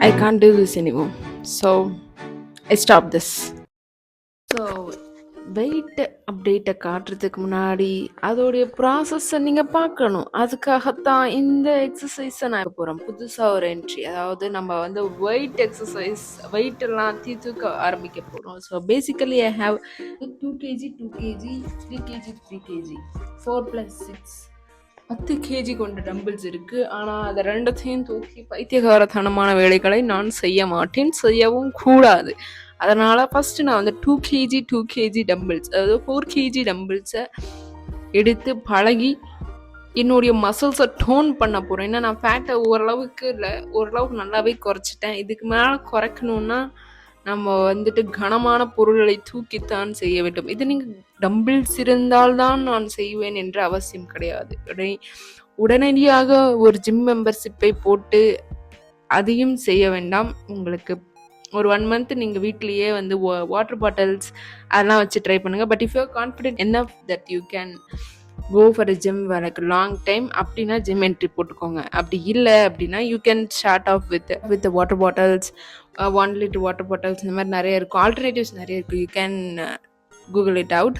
I can't do this anymore. So I stopped this. So weight அப்டேட்டை காட்டுறதுக்கு முன்னாடி அதோடைய ப்ராசஸை நீங்கள் பார்க்கணும். அதுக்காகத்தான் இந்த எக்ஸசைஸை நான் இப்போ போகிறேன். புதுசாக ஒரு என்ட்ரி, அதாவது நம்ம வந்து வெயிட் எக்ஸசைஸ், வெயிட் எல்லாம் தூக்க ஆரம்பிக்க போகிறோம். So basically I have 2 kg 2 kg 3 kg 3 kg 4 + 6 10 kg கொண்ட டம்பிள்ஸ் இருக்குது. ஆனால் அதை ரெண்டத்தையும் தூக்கி பைத்தியகாரத்தனமான வேலைகளை நான் செய்ய மாட்டேன், செய்யவும் கூடாது. அதனால் ஃபஸ்ட்டு நான் வந்து 2 kg டம்பிள்ஸ், அதாவது 4 kg டம்பிள்ஸை எடுத்து பழகி என்னுடைய மசில்ஸை டோன் பண்ண போகிறேன். ஏன்னா நான் ஃபேட்டை ஓரளவுக்கு நல்லாவே குறைச்சிட்டேன். இதுக்கு மேலே குறைக்கணுன்னா நம்ம வந்துட்டு கனமான பொருள்களை தூக்கித்தான் செய்ய வேண்டும். இது நீங்கள் டம்பிள்ஸ் இருந்தால்தான் நான் செய்வேன் என்ற அவசியம் கிடையாது. உடனடியாக ஒரு ஜிம் மெம்பர்ஷிப்பை போட்டு அதையும் செய்ய வேண்டாம். உங்களுக்கு ஒரு 1 month நீங்கள் வீட்லேயே வந்து வாட்டர் பாட்டில்ஸ் அதெல்லாம் வச்சு ட்ரை பண்ணுங்கள். But if you are confident enough that you can go for a gym எனக்கு லாங் டைம் அப்படின்னா ஜிம் என்ட்ரி போட்டுக்கோங்க. அப்படி இல்லை அப்படின்னா you can start off with water bottles, 1 liter water bottles, இந்த மாதிரி நிறைய இருக்கும், ஆல்டர்னேட்டிவ்ஸ் நிறைய இருக்குது. You can Google it out.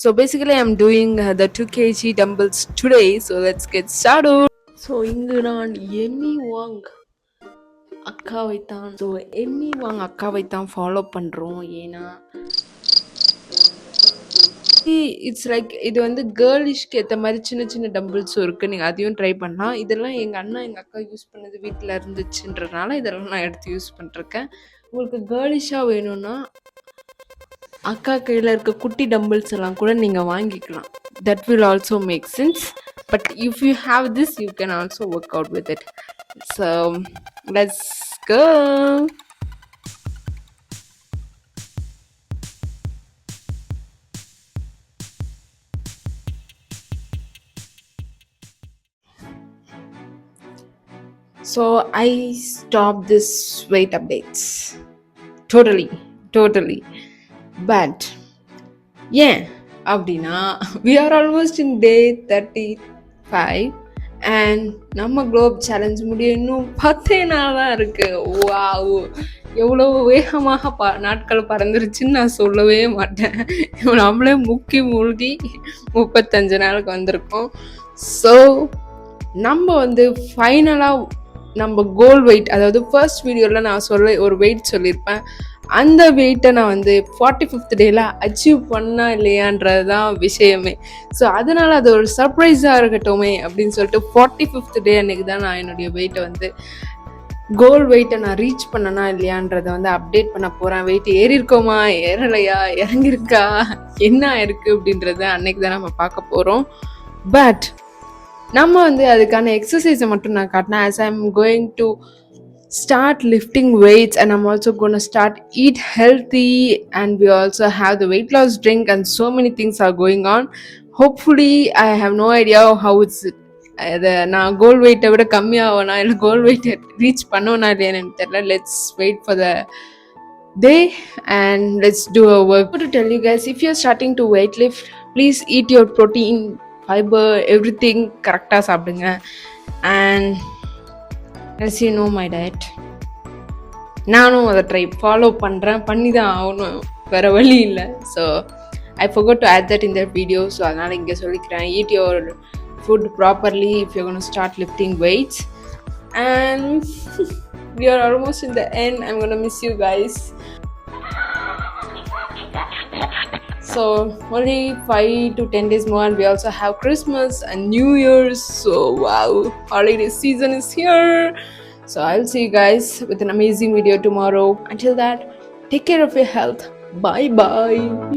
So basically I'm doing the 2 kg dumbbells today. So let's get started. So இங்கு நான் எம்மி வாங் அக்காவைத்தான் ஃபாலோ பண்ணுறோம். ஏன்னா இட்ஸ் லைக் இது வந்து கேர்லிஷ்க்கு ஏற்ற மாதிரி சின்ன சின்ன டம்பிள்ஸும் இருக்குது. நீங்கள் அதையும் ட்ரை பண்ணலாம். இதெல்லாம் எங்கள் அண்ணா எங்கள் அக்கா யூஸ் பண்ணது வீட்டில் இருந்துச்சுன்றனால இதெல்லாம் நான் எடுத்து யூஸ் பண்ணிருக்கேன். உங்களுக்கு கேர்லிஷாக வேணும்னா அக்கா கையில் இருக்க குட்டி டம்பிள்ஸ் எல்லாம் கூட நீங்கள் வாங்கிக்கலாம். That will also make sense. But if you have this you can also work out with it. So let's go. So I stopped this weight updates totally. But yeah, அப்படின்னா we are almost in day 35 and நம்ம Globe challenge முடிய இன்னும் 10 நாள் தான் இருக்குது. Wow, எவ்வளோ வேகமாக நாட்கள் பறந்துருச்சுன்னு நான் சொல்லவே மாட்டேன். நம்மளே முக்கி மூழ்கி 35 நாளுக்கு வந்திருக்கோம். ஸோ நம்ம வந்து ஃபைனலாக நம்ம கோல் வெயிட், அதாவது ஃபர்ஸ்ட் வீடியோவில் நான் ஒரு வெயிட் சொல்லியிருப்பேன். அந்த வெயிட்டை நான் வந்து 45th டேல அச்சீவ் பண்ணா இல்லையான்றது தான் விஷயமே. ஸோ அதனால் அது ஒரு சர்ப்ரைஸாக இருக்கட்டுமே அப்படின்னு சொல்லிட்டு 45th டே அன்றைக்கி தான் நான் என்னுடைய வெயிட்டை வந்து கோல் வெயிட்டை நான் ரீச் பண்ணனா இல்லையான்றதை வந்து அப்டேட் பண்ண போகிறேன். வெயிட் ஏறி இருக்கோமா, ஏறலையா, இறங்கியிருக்கா, என்ன இருக்குது அப்படின்றத அன்னைக்கு தான் நம்ம பார்க்க போகிறோம். பட் நம்ம வந்து அதுக்கான எக்ஸசைஸை மட்டும் நான் காட்டினேன். as I'm going to start lifting weights and I'm also going to start eat healthy, and we also have the weight loss drink and so many things are going on. Hopefully I have no idea how it's நான் கோல் வெயிட்டை விட கம்மியாகனா இல்லை கோல் வெயிட்டை reach பண்ணுவேனா இல்லையான்னு எனக்கு தெரியல. Let's wait for the day and let's do a work. To tell you guys, if you're starting to weight lift, please eat your protein, fiber, everything கரெக்டாக சாப்பிடுங்க. and as you know my diet, நானும் அதை follow பண்ணி தான் ஆகணும், வேறு வழி இல்லை. So I forgot to add that in that video. So அதனால் இங்கே சொல்லிக்கிறேன், eat your food properly if you're going to start lifting weights. And we are almost in the end. I'm going to miss you guys. So only 5 to 10 days more and we also have Christmas and New Year's. So wow, holiday season is here. So I'll see you guys with an amazing video tomorrow. Until that, take care of your health. Bye bye.